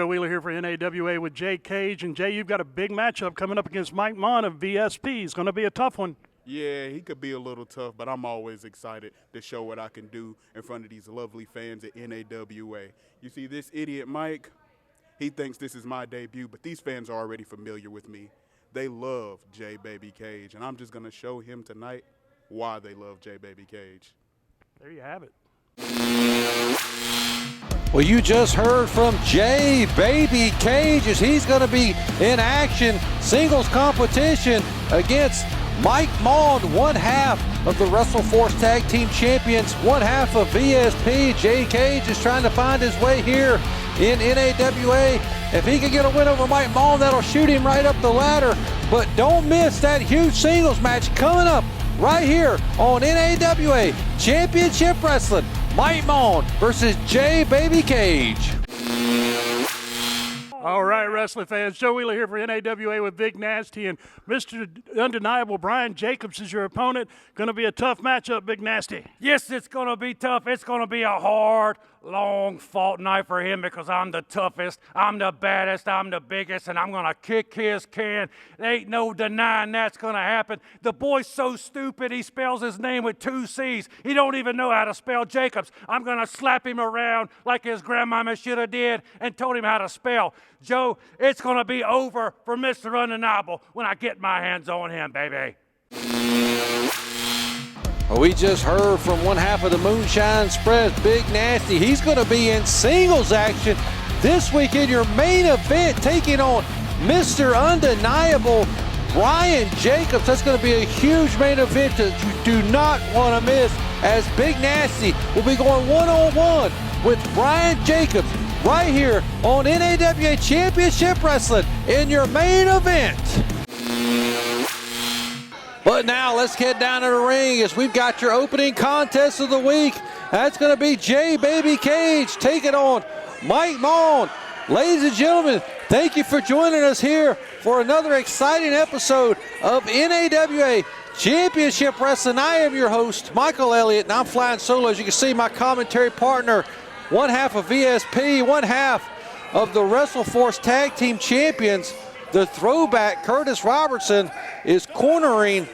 Joe Wheeler here for NAWA with Jay Cage. And Jay, you've got a big matchup coming up against Mike Maughan of VSP. It's going to be a tough one. Yeah, he could be a little tough, but I'm always excited to show what I can do in front of these lovely fans at NAWA. You see, this idiot Mike, he thinks this is my debut, but these fans are already familiar with me. They love Jay Baby Cage, and I'm just going to show him tonight why they love Jay Baby Cage. There you have it. Well, you just heard from Jay Baby Cage as he's going to be in action, singles competition against Mike Maughan, one half of the WrestleForce Tag Team Champions, one half of VSP. Jay Cage is trying to find his way here in NAWA. If he can get a win over Mike Maughan, that'll shoot him right up the ladder. But don't miss that huge singles match coming up right here on NAWA Championship Wrestling. Mike Maughan versus Jay Baby Cage. All right, wrestling fans, Joe Wheeler here for NAWA with Big Nasty, and Mr. Undeniable Bryan Jaccobs is your opponent. Going to be a tough matchup, Big Nasty. Yes, it's going to be tough. It's going to be a hard, long fought night for him because I'm the toughest, I'm the baddest, I'm the biggest, and I'm going to kick his can. There ain't no denying that's going to happen. The boy's so stupid, he spells his name with 2 C's. He don't even know how to spell Jaccobs. I'm going to slap him around like his grandmama should have did and told him how to spell. Joe, it's going to be over for Mr. Undeniable when I get my hands on him, baby. Well, we just heard from one half of the Moonshine Express, Big Nasty. He's going to be in singles action this week in your main event, taking on Mr. Undeniable Bryan Jaccobs. That's going to be a huge main event that you do not want to miss, as Big Nasty will be going one-on-one with Bryan Jaccobs right here on NAWA Championship Wrestling in your main event. But now let's get down to the ring as we've got your opening contest of the week. That's going to be Jay Baby Cage taking on Mike Maughan. Ladies and gentlemen, thank you for joining us here for another exciting episode of NAWA Championship Wrestling. I am your host, Michael Elliott, and I'm flying solo. As you can see, my commentary partner, one half of VSP, one half of the WrestleForce Tag Team Champions, the throwback Curtis Robertson, is cornering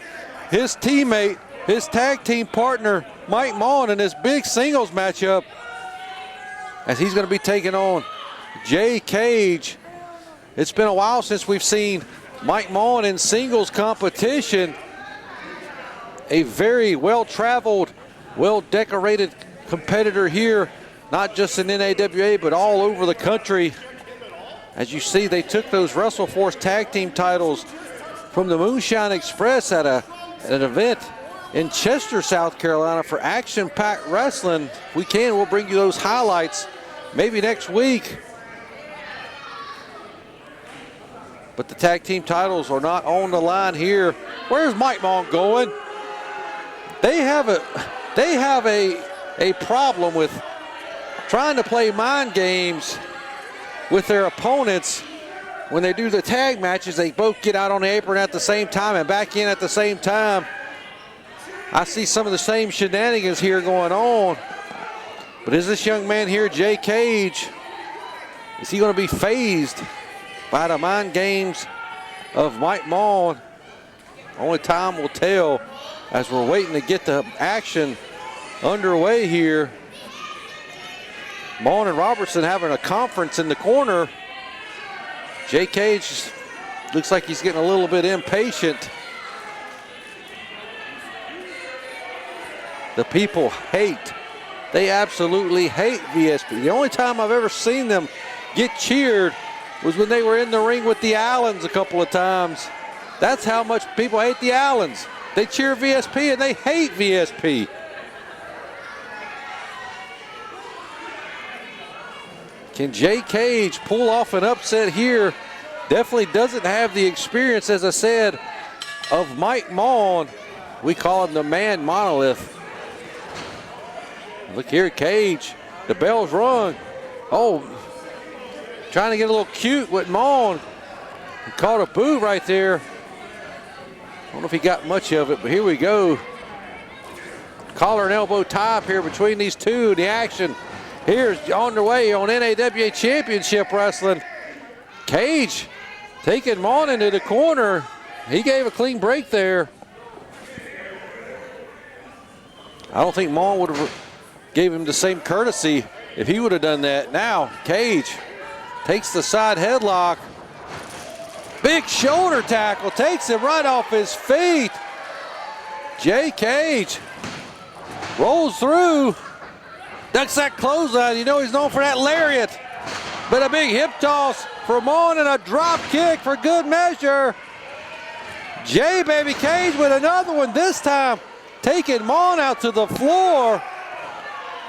his teammate, his tag team partner, Mike Maughan, in this big singles matchup as he's going to be taking on Jay Cage. It's been a while since we've seen Mike Maughan in singles competition. A very well-traveled, well-decorated competitor here, not just in NAWA, but all over the country. As you see, they took those WrestleForce tag team titles from the Moonshine Express at an event in Chester, South Carolina for action-packed wrestling. If we can, we'll bring you those highlights maybe next week. But the tag team titles are not on the line here. Where's Mike Maughan going? They have a problem with trying to play mind games with their opponents. When they do the tag matches, they both get out on the apron at the same time and back in at the same time. I see some of the same shenanigans here going on. But is this young man here, Jay Cage, is he going to be phased by the mind games of Mike Maughan? Only time will tell as we're waiting to get the action underway here. Maughan and Robertson having a conference in the corner. Jay Cage looks like he's getting a little bit impatient. The people hate, they absolutely hate VSP. The only time I've ever seen them get cheered was when they were in the ring with the Allens a couple of times. That's how much people hate the Allens. They cheer VSP and they hate VSP. Can Jay Cage pull off an upset here? Definitely doesn't have the experience, as I said, of Mike Maughan. We call him the man monolith. Look here, Cage. The bell's rung. Oh, trying to get a little cute with Maughan. He caught a boo right there. I don't know if he got much of it, but here we go. Collar and elbow tie up here between these two. The action Here's on the way on NAWA Championship Wrestling. Cage taking Maughan into the corner. He gave a clean break there. I don't think Maughan would have gave him the same courtesy if he would have done that. Now, Cage takes the side headlock. Big shoulder tackle, takes him right off his feet. Jay Cage rolls through, ducks that clothesline. You know he's known for that lariat. But a big hip toss for Maughan and a drop kick for good measure. Jay Baby Cage with another one, this time taking Maughan out to the floor.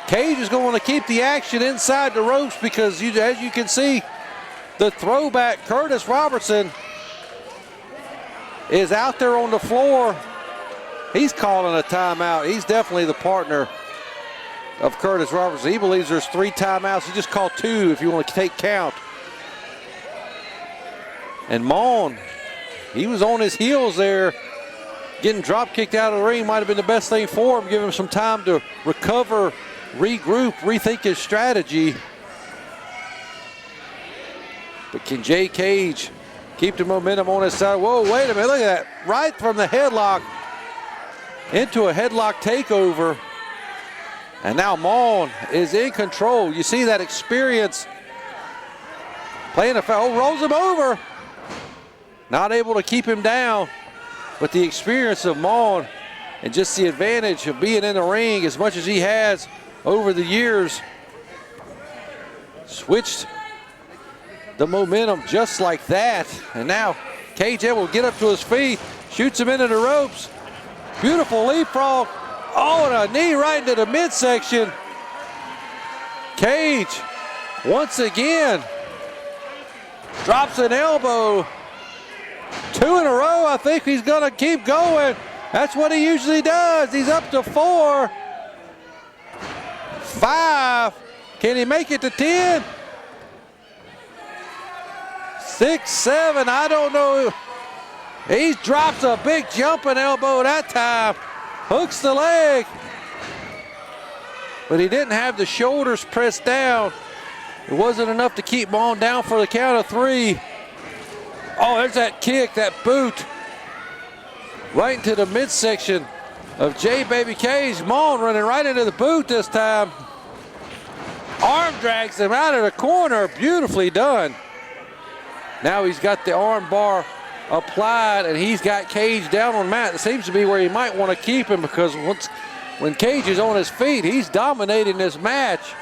Cage is going to keep the action inside the ropes because as you can see, the throwback Curtis Robertson is out there on the floor. He's calling a timeout. He's definitely the partner of Curtis Robertson. He believes there's 3 timeouts. He just called 2 if you want to take count. And Maughan, he was on his heels there. Getting drop kicked out of the ring might have been the best thing for him, give him some time to recover, regroup, rethink his strategy. But can Jay Cage keep the momentum on his side? Whoa, wait a minute, look at that. Right from the headlock into a headlock takeover. And now Maughan is in control. You see that experience. Playing a foul, rolls him over. Not able to keep him down. But the experience of Maughan and just the advantage of being in the ring as much as he has over the years switched the momentum just like that. And now Cage able to get up to his feet, shoots him into the ropes. Beautiful leapfrog. Oh, and a knee right into the midsection. Cage once again drops an elbow. 2 in a row. I think he's going to keep going. That's what he usually does. He's up to 4. 5. Can he make it to 10? 6, 7. I don't know. He drops a big jumping elbow that time. Hooks the leg. But he didn't have the shoulders pressed down. It wasn't enough to keep Maughan down for the count of 3. Oh, there's that kick, that boot. Right into the midsection of Jay Baby Cage. Maughan running right into the boot this time. Arm drags him out of the corner. Beautifully done. Now he's got the arm bar applied and he's got Cage down on mat. It seems to be where he might want to keep him because when Cage is on his feet, he's dominating this match.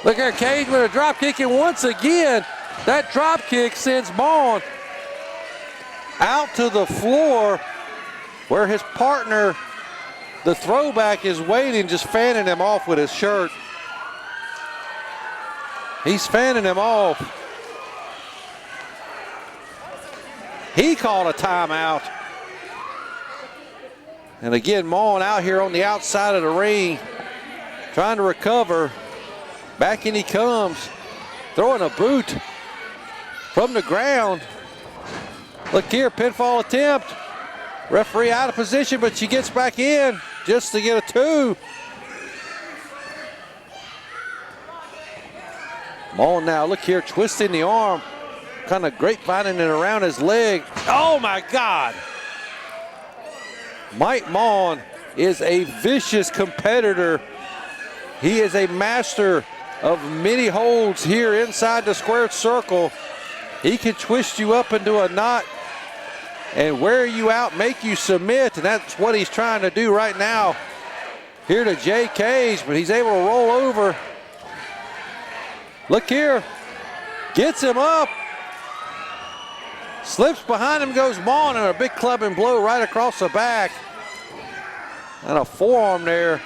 Look at Cage with a drop kick, and once again, that drop kick sends Maughan out to the floor where his partner, the throwback, is waiting, just fanning him off with his shirt. He's fanning him off. He called a timeout. And again, Maughan out here on the outside of the ring, trying to recover. Back in he comes, throwing a boot from the ground. Look here, pinfall attempt. Referee out of position, but she gets back in just to get a 2. Maughan now, look here, twisting the arm, kind of grapevining it around his leg. Oh my God! Mike Maughan is a vicious competitor. He is a master of many holds here inside the squared circle. He can twist you up into a knot and wear you out, make you submit, and that's what he's trying to do right now here to Jay Cage, but he's able to roll over. Look here, gets him up, slips behind him, goes Maughan, and a big clubbing blow right across the back, and a forearm there.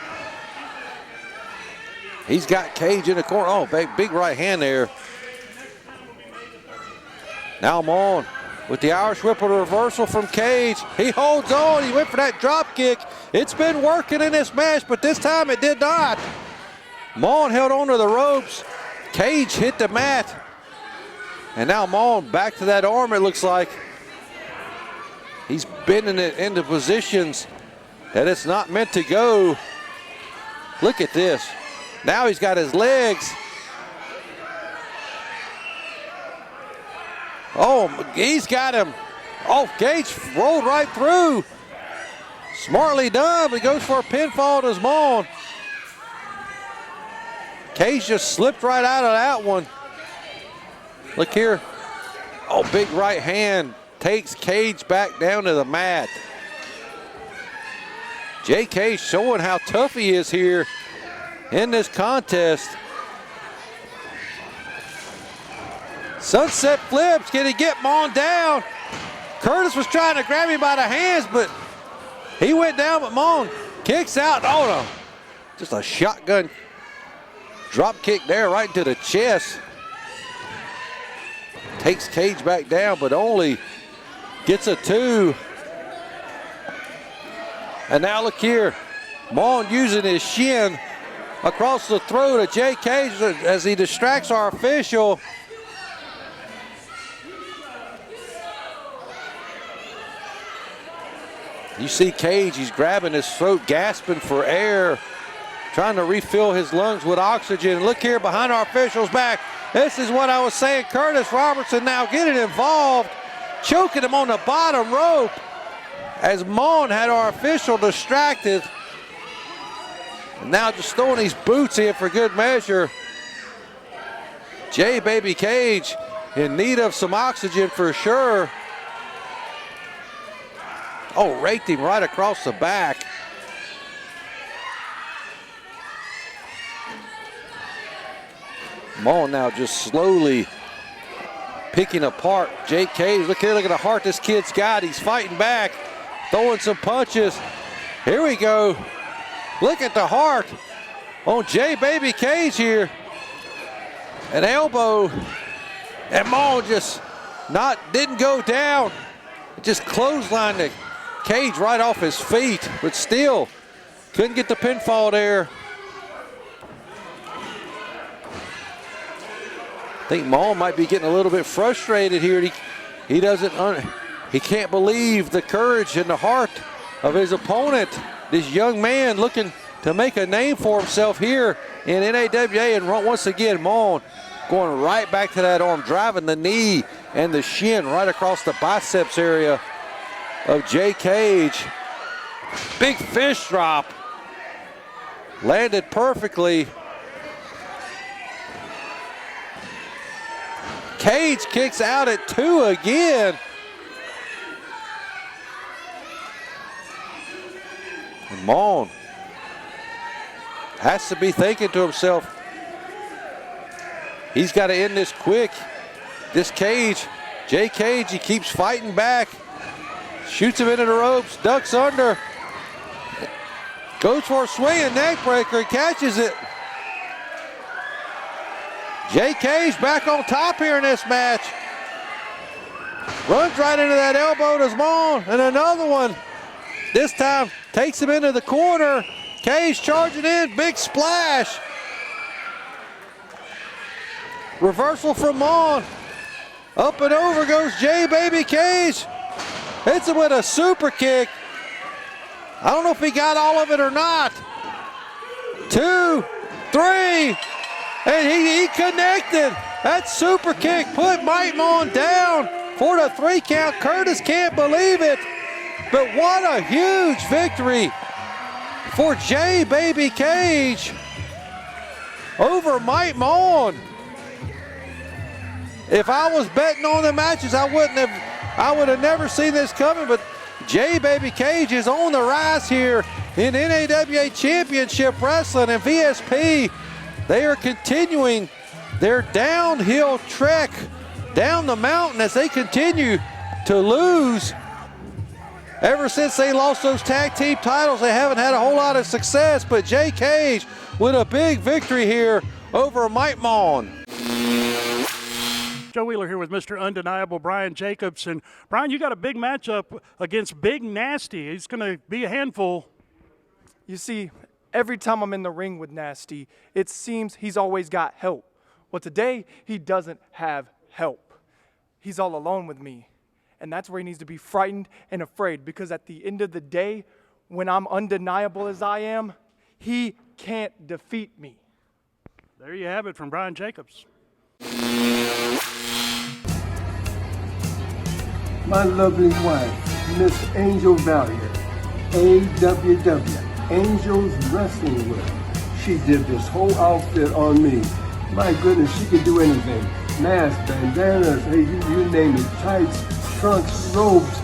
He's got Cage in the corner. Oh, big right hand there. Now Maughan with the Irish whip and a reversal from Cage. He holds on. He went for that drop kick. It's been working in this match, but this time it did not. Maughan held on to the ropes. Cage hit the mat. And now Maughan back to that arm, it looks like. He's bending it into positions that it's not meant to go. Look at this. Now he's got his legs. Oh, he's got him. Oh, Gage rolled right through. Smartly done, but he goes for a pinfall to Maughan. Cage just slipped right out of that one. Look here. Oh, big right hand takes Cage back down to the mat. Cage showing how tough he is here in this contest. Sunset flips. Can he get Maughan down? Curtis was trying to grab him by the hands, but he went down, but Maughan kicks out. Oh, no. Just a shotgun drop kick there right into the chest. Takes Cage back down, but only gets a 2. And now look here. Maughan using his shin across the throat of Cage as he distracts our official. You see Cage, he's grabbing his throat, gasping for air, trying to refill his lungs with oxygen. Look here behind our official's back. This is what I was saying. Curtis Robertson now getting involved, choking him on the bottom rope as Maughan had our official distracted. And now just throwing these boots in for good measure. Baby Cage in need of some oxygen for sure. Oh, raked him right across the back. Maughan now just slowly picking apart Cage. Look here, look at the heart this kid's got. He's fighting back, throwing some punches. Here we go. Look at the heart on Baby Cage here. An elbow, and Maughan just didn't go down. Just clotheslined the Cage right off his feet, but still couldn't get the pinfall there. I think Maughan might be getting a little bit frustrated here. He can't believe the courage and the heart of his opponent. This young man looking to make a name for himself here in NAWA, and once again Maughan going right back to that arm, driving the knee and the shin right across the biceps area of Cage. Big fish drop. Landed perfectly. Cage kicks out at 2 again. And Maughan has to be thinking to himself, he's got to end this quick. This Cage, Cage, he keeps fighting back. Shoots him into the ropes, ducks under. Goes for a swinging neck breaker, catches it. Cage back on top here in this match. Runs right into that elbow to Maughan, and another one. This time takes him into the corner. Cage charging in, big splash. Reversal from Maughan. Up and over goes Baby Cage. Hits him with a super kick. I don't know if he got all of it or not. 2, 3, and he connected. That super kick put Maughan down for the 3 count. Curtis can't believe it. But what a huge victory for Baby Cage over Maughan. If I was betting on the matches, I would have never seen this coming, but Baby Cage is on the rise here in NAWA Championship Wrestling, and VSP, they are continuing their downhill trek down the mountain as they continue to lose. Ever since they lost those tag team titles, they haven't had a whole lot of success, but Cage with a big victory here over Maughan. Joe Wheeler here with Mr. Undeniable Bryan Jaccobs. And Bryan, you got a big matchup against Big Nasty. He's going to be a handful. You see, every time I'm in the ring with Nasty, it seems he's always got help. Well, today, he doesn't have help. He's all alone with me. And that's where he needs to be frightened and afraid, because at the end of the day, when I'm undeniable as I am, he can't defeat me. There you have it from Bryan Jaccobs. My lovely wife, Miss Angel Valiant, AWW, Angels Wrestling Wear. She did this whole outfit on me. My goodness, she could do anything. Masks, bandanas, hey, you name it, tights, trunks, robes.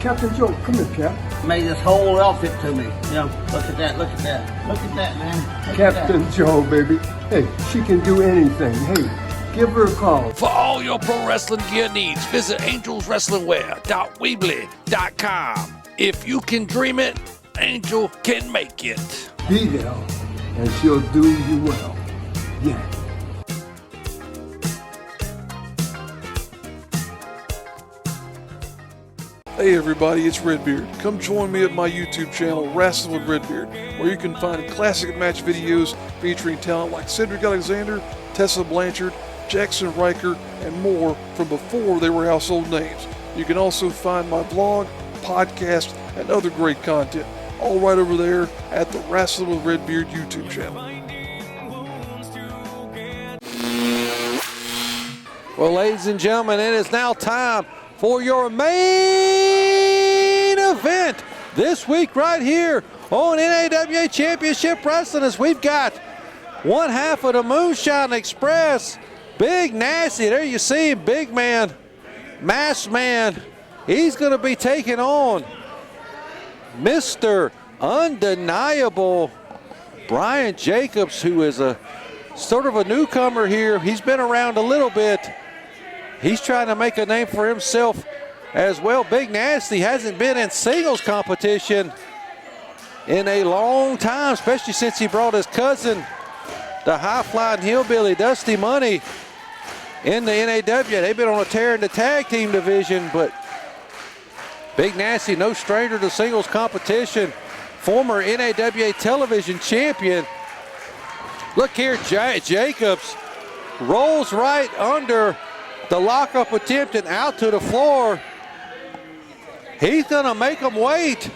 Captain Joe, come here, Cap. Made this whole outfit to me. Yeah, look at that, look at that. Look at that, man. Look Captain Joe, baby. Hey, she can do anything. Hey, give her a call. For all your pro wrestling gear needs, visit angelswrestlingwear.weebly.com. If you can dream it, Angel can make it. Be there, and she'll do you well. Yeah. Hey everybody, it's Redbeard. Come join me at my YouTube channel, Wrestle with Redbeard, where you can find classic match videos featuring talent like Cedric Alexander, Tessa Blanchard, Jackson Riker, and more from before they were household names. You can also find my blog, podcast, and other great content, all right over there at the Wrestle with Redbeard YouTube channel. Well, ladies and gentlemen, it is now time for your main event this week right here on NAWA Championship Wrestling, as we've got one half of the Moonshine Express, Big Nasty. There you see him, big man, masked man. He's going to be taking on Mr. Undeniable Bryan Jaccobs, who is a sort of a newcomer here. He's been around a little bit. He's trying to make a name for himself as well. Big Nasty hasn't been in singles competition in a long time, especially since he brought his cousin, the high-flying hillbilly Dusty Money, in the NAWA. They've been on a tear in the tag team division, but Big Nasty, no stranger to singles competition, former NAWA television champion. Look here, Jaccobs rolls right under the lockup attempt and out to the floor. He's gonna make him wait.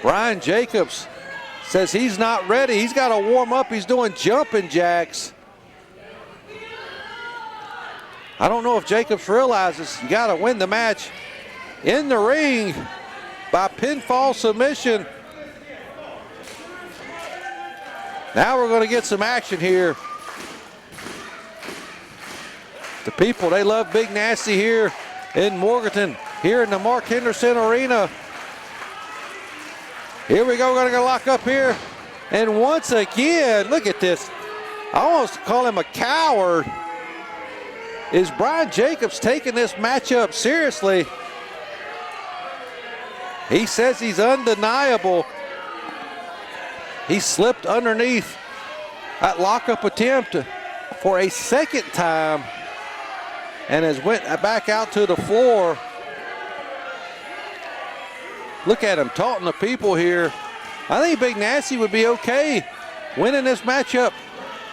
Bryan Jaccobs says he's not ready. He's got to warm up. He's doing jumping jacks. I don't know if Jaccobs realizes you got to win the match in the ring by pinfall submission. Now we're going to get some action here. The people, they love Big Nasty here in Morganton, here in the Mark Henderson Arena. Here we go, we're gonna lock up here. And once again, look at this. I almost call him a coward. Is Bryan Jaccobs taking this matchup seriously? He says he's undeniable. He slipped underneath that lockup attempt for a second time and has went back out to the floor. Look at him taunting the people here. I think Big Nasty would be okay winning this matchup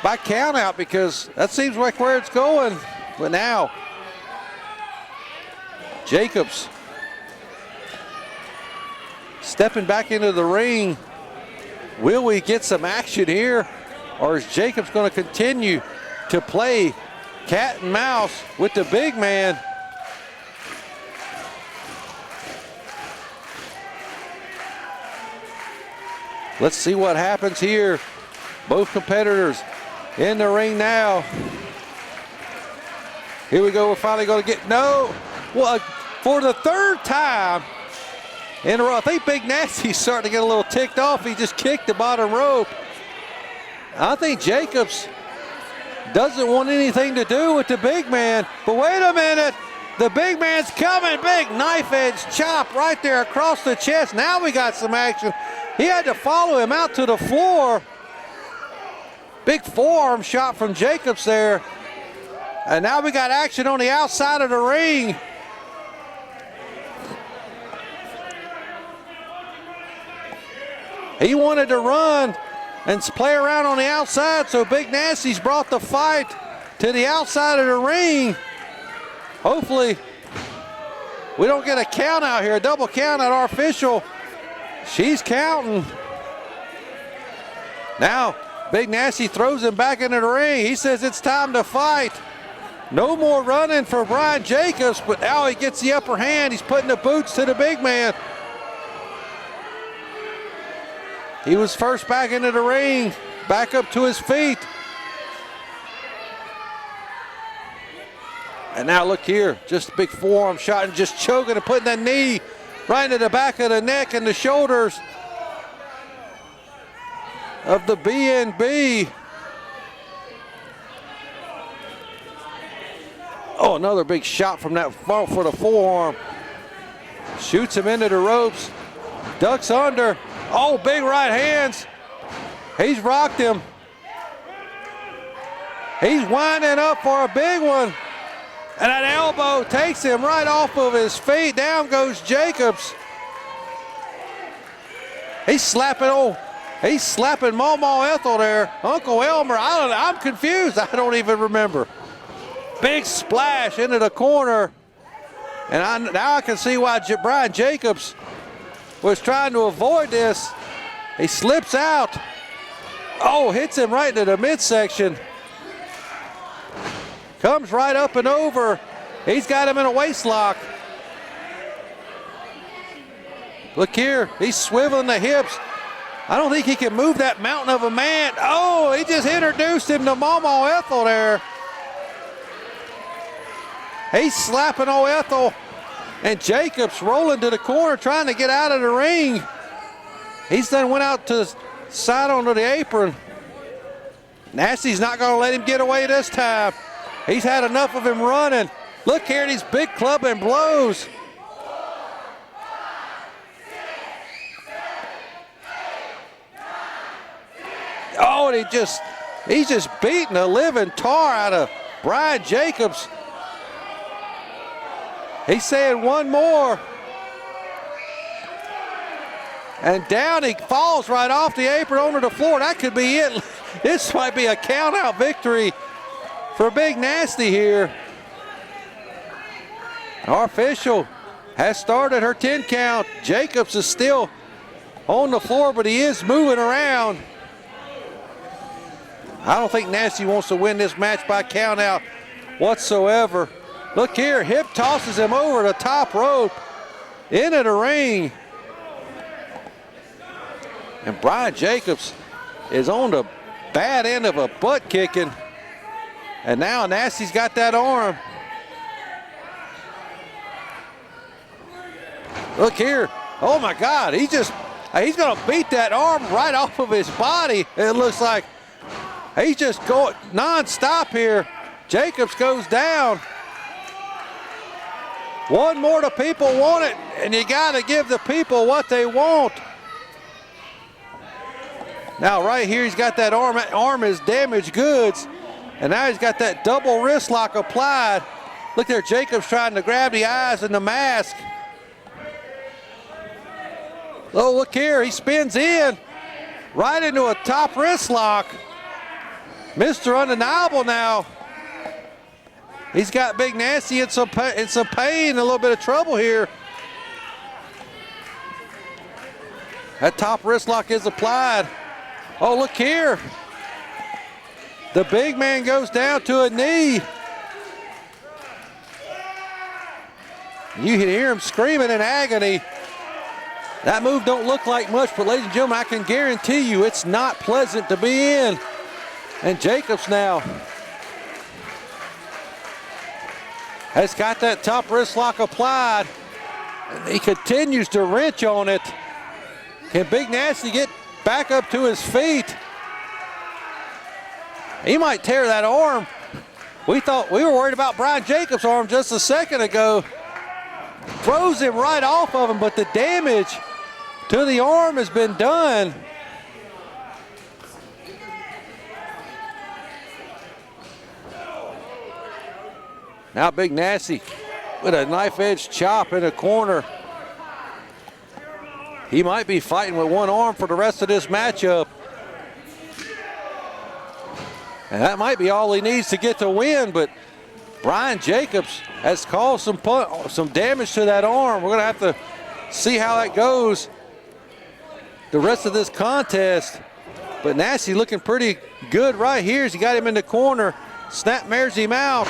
by count out, because that seems like where it's going. But now, Jaccobs stepping back into the ring. Will we get some action here, or is Jaccobs going to continue to play cat and mouse with the big man? Let's see what happens here. Both competitors in the ring now. Here we go, we're finally going to get, no. Well, for the third time in a row. I think Big Nasty's starting to get a little ticked off. He just kicked the bottom rope. I think Jaccobs doesn't want anything to do with the big man. But wait a minute. The big man's coming. Big knife edge chop right there across the chest. Now we got some action. He had to follow him out to the floor. Big forearm shot from Jaccobs there. And now we got action on the outside of the ring. He wanted to run and play around on the outside, so Big Nasty's brought the fight to the outside of the ring. Hopefully, We don't get a count out here, a double count at our official. She's counting. Now, Big Nasty throws him back into the ring. He says it's time to fight. No more running for Bryan Jaccobs, but now he gets the upper hand. He's putting the boots to the big man. He was first back into the ring, back up to his feet. And now look here, just a big forearm shot and just choking and putting that knee right into the back of the neck and the shoulders of the BNB. Oh, another big shot from that front for the forearm. Shoots him into the ropes, ducks under. Oh, big right hands. He's rocked him. He's winding up for a big one. And that elbow takes him right off of his feet. Down goes Jaccobs. He's slapping Maughan Ethel there. Uncle Elmer, I'm confused. I don't even remember. Big splash into the corner. And now I can see why Bryan Jaccobs was trying to avoid this. He slips out. Oh, hits him right into the midsection. Comes right up and over. He's got him in a waist lock. Look here, he's swiveling the hips. I don't think he can move that mountain of a man. Oh, he just introduced him to Maughan Ethel there. He's slapping old Ethel. And Jaccobs rolling to the corner trying to get out of the ring. He's then went out to the side onto the apron. Nasty's not going to let him get away this time. He's had enough of him running. Look here at these big clubbing blows. Oh, and he's just beating the living tar out of Bryan Jaccobs. He's saying one more. And down he falls right off the apron onto the floor. That could be it. This might be a count-out victory for Big Nasty here. Our official has started her 10 count. Jaccobs is still on the floor, but he is moving around. I don't think Nasty wants to win this match by count out whatsoever. Look here, hip tosses him over the top rope into the ring. And Bryan Jaccobs is on the bad end of a butt kicking. And now Nasty's got that arm. Look here. Oh my God, he's gonna beat that arm right off of his body. It looks like he's just going non-stop here. Jaccobs goes down. One more, the people want it, and you gotta give the people what they want. Now right here, he's got that arm. That arm is damaged goods. And now he's got that double wrist lock applied. Look there, Jaccobs trying to grab the eyes and the mask. Oh, look here, he spins in right into a top wrist lock. Mr. Undeniable now. He's got Big Nasty in some pain, a little bit of trouble here. That top wrist lock is applied. Oh, look here. The big man goes down to a knee. You can hear him screaming in agony. That move don't look like much, but ladies and gentlemen, I can guarantee you it's not pleasant to be in. And Jaccobs now has got that top wrist lock applied. And he continues to wrench on it. Can Big Nasty get back up to his feet? He might tear that arm. We were worried about Bryan Jaccobs' arm just a second ago. Throws him right off of him, but the damage to the arm has been done. Now Big Nasty with a knife-edge chop in the corner. He might be fighting with one arm for the rest of this matchup. And that might be all he needs to get the win, but Bryan Jaccobs has caused some damage to that arm. We're going to have to see how that goes the rest of this contest. But Nasty looking pretty good right here as he got him in the corner. Snapmares him out.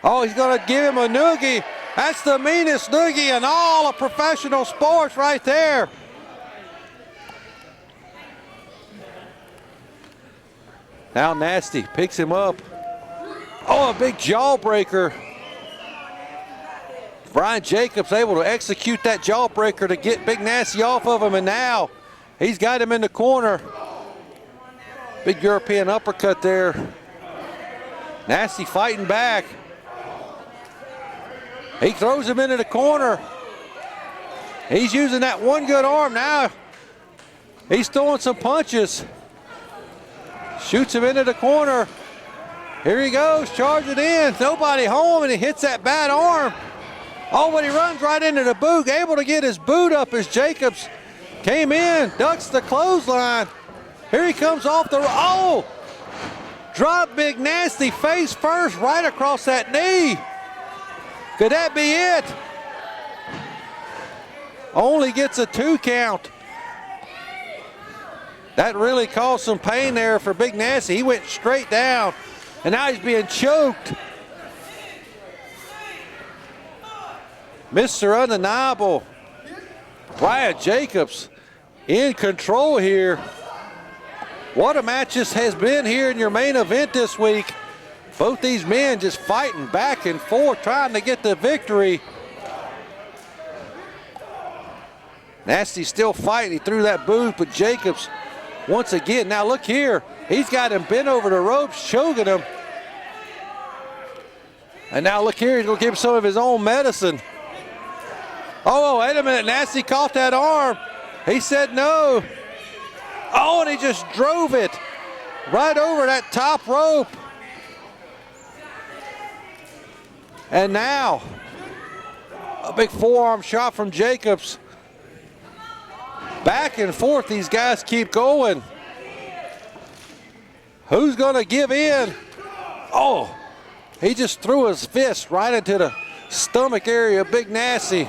Oh, he's going to give him a noogie. That's the meanest noogie in all of professional sports right there. Now Nasty picks him up. Oh, a big jawbreaker. Bryan Jaccobs able to execute that jawbreaker to get Big Nasty off of him, and now he's got him in the corner. Big European uppercut there. Nasty fighting back. He throws him into the corner. He's using that one good arm now. He's throwing some punches. Shoots him into the corner. Here he goes, charging in. Nobody home, and he hits that bad arm. Oh, but he runs right into the boot, able to get his boot up as Jaccobs came in, ducks the clothesline. Here he comes off the, oh! Drop Big Nasty face first right across that knee. Could that be it? Only gets a 2 count. That really caused some pain there for Big Nasty. He went straight down, and now he's being choked. Mr. Undeniable, Bryan Jaccobs in control here. What a match this has been here in your main event this week. Both these men just fighting back and forth, trying to get the victory. Nasty still fighting. He threw that boot, but Jaccobs once again. Now look here. He's got him bent over the ropes, choking him. And now look here, he's going to give him some of his own medicine. Oh, wait a minute. Nasty caught that arm. He said no. Oh, and he just drove it right over that top rope. And now, a big forearm shot from Jaccobs. Back and forth, these guys keep going. Who's going to give in? Oh, he just threw his fist right into the stomach area of Big Nasty.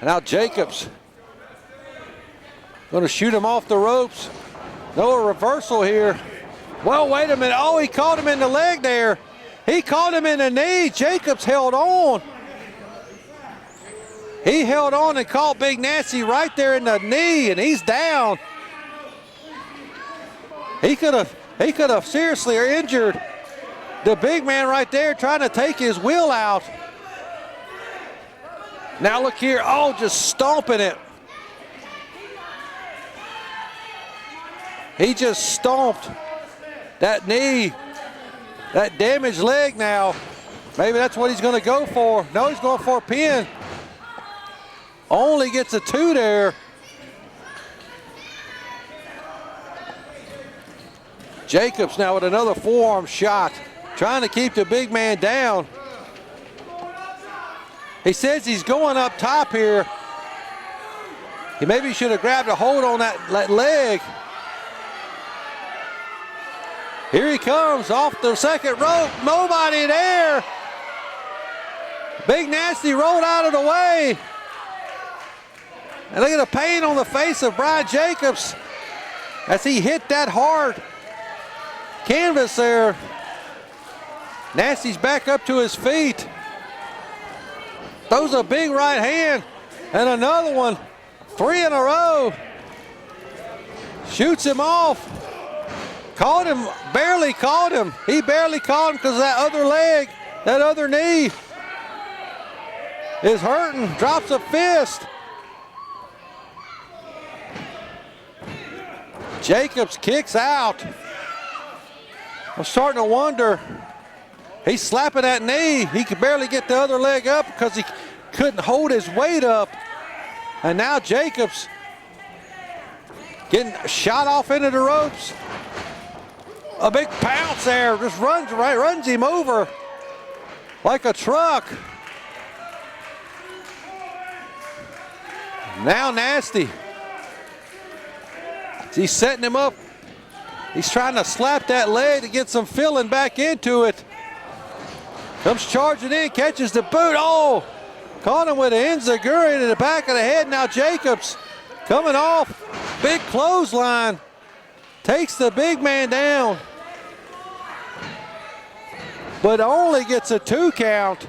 And now Jaccobs going to shoot him off the ropes. No, a reversal here. Well, wait a minute. Oh, he caught him in the leg there. He caught him in the knee. Jaccobs held on. He held on and caught Big Nasty right there in the knee, and he's down. He could have seriously injured the big man right there, trying to take his will out. Now look here, oh, just stomping it. He just stomped that knee, that damaged leg now. Maybe that's what he's gonna go for. No, he's going for a pin. Only gets a 2 there. Jaccobs now with another forearm shot, trying to keep the big man down. He says he's going up top here. He maybe should have grabbed a hold on that leg. Here he comes off the second rope. Nobody there. Big Nasty rolled out of the way. And look at the pain on the face of Bryan Jaccobs as he hit that hard canvas there. Nasty's back up to his feet. Throws a big right hand and another one. 3 in a row. Shoots him off. Caught him, barely caught him. He barely caught him because of that other leg, that other knee is hurting. Drops a fist. Jaccobs kicks out. I'm starting to wonder. He's slapping that knee. He could barely get the other leg up because he couldn't hold his weight up. And now Jaccobs getting shot off into the ropes. A big pounce there, just runs him over like a truck. Now Nasty. He's setting him up He's trying to slap that leg to get some feeling back into it. Comes charging in, catches the boot. Oh, caught him with an enziguri to the back of the head. Now Jaccobs coming off. Big clothesline. Takes the big man down. But only gets a 2 count.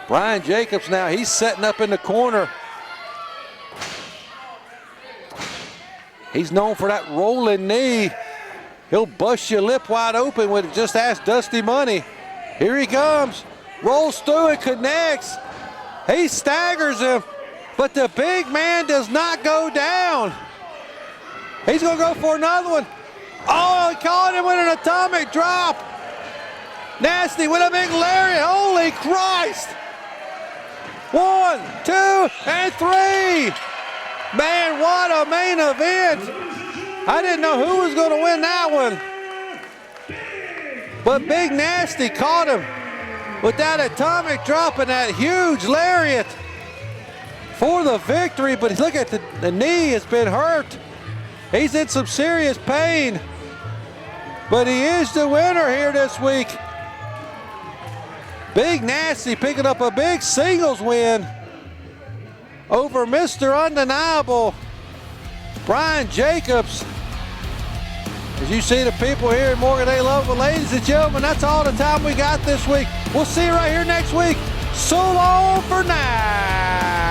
Bryan Jaccobs now, he's setting up in the corner. He's known for that rolling knee. He'll bust your lip wide open with it. Just ask Dusty Money. Here he comes. Rolls through and connects. He staggers him, but the big man does not go down. He's going to go for another one. Oh, he caught him with an atomic drop. Nasty with a big lariat. Holy Christ. 1, 2, and 3. Man, what a main event. I didn't know who was going to win that one. But Big Nasty caught him with that atomic drop and that huge lariat for the victory. But look at the knee has been hurt. He's in some serious pain. But he is the winner here this week. Big Nasty picking up a big singles win over Mr. Undeniable, Bryan Jaccobs. As you see the people here in Morgan, they love it. Ladies and gentlemen, that's all the time we got this week. We'll see you right here next week. So long for now.